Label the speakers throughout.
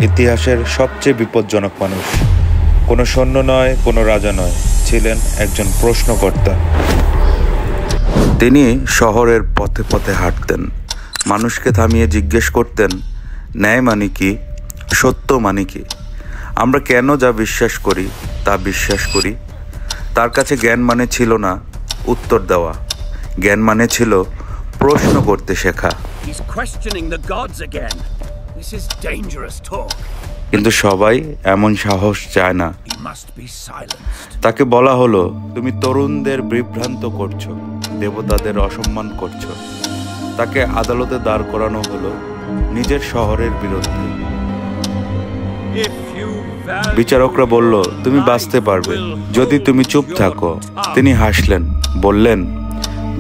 Speaker 1: ইতিহাসের সবচেয়ে বিপজ্জনক মানুষ। কোনো সৈন্য নয়, কোনো রাজা নয়, ছিলেন একজন প্রশ্নকর্তা। তিনি শহরের পথে পথে হাঁটতেন, মানুষকে থামিয়ে জিজ্ঞেস করতেন, ন্যায় মানে কি, সত্য মানে কি, আমরা কেন যা বিশ্বাস করি তা বিশ্বাস করি। তার কাছে জ্ঞান মানে ছিল না উত্তর দেওয়া, জ্ঞান মানে ছিল প্রশ্ন করতে শেখা। কিন্তু সবাই এমন সাহস চায় না। তাকে বলা হলো, তুমি তরুণদের বিভ্রান্ত করছো, দেবতাদের অসম্মান করছো। তাকে আদালতে দাঁড় করানো হলো নিজের শহরের বিরুদ্ধে। বিচারকরা বলল, তুমি বাঁচতে পারবে যদি তুমি চুপ থাকো। তিনি হাসলেন, বললেন,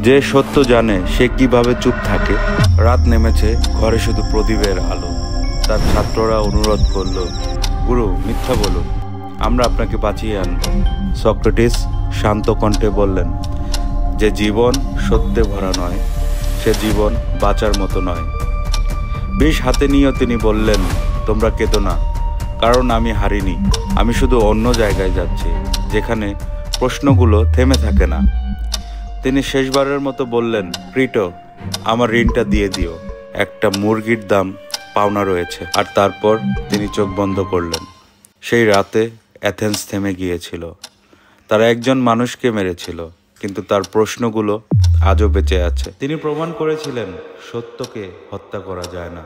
Speaker 1: যে সত্য জানে সে কিভাবে চুপ থাকে। রাত নেমেছে, ঘরে শুধু প্রদীপের আলো। তার ছাত্ররা অনুরোধ করল, গুরু মিথ্যা বলুন, আমরা আপনাকে বাঁচিয়ে আনব। সক্রেটিস শান্ত কণ্ঠে বললেন, যে জীবন সত্যে ভরা নয় সে জীবন বাঁচার মতো নয়। বিষ হাতে নিয়েও তিনি বললেন, তোমরা কেঁদো না, কারণ আমি হারিনি। আমি শুধু অন্য জায়গায় যাচ্ছি, যেখানে প্রশ্নগুলো থেমে থাকে না। তিনি শেষবারের মতো বললেন, ক্রিটো, আমার ঋণটা দিয়ে দিও, একটা মুরগির দাম পাওনা রয়েছে। আর তারপর তিনি চোখ বন্ধ করলেন। সেই রাতে অ্যাথেন্স থেমে গিয়েছিল। তারা একজন মানুষকে মেরেছিল, কিন্তু তার প্রশ্নগুলো আজও বেঁচে আছে। তিনি প্রমাণ করেছিলেন, সত্যকে হত্যা করা যায় না।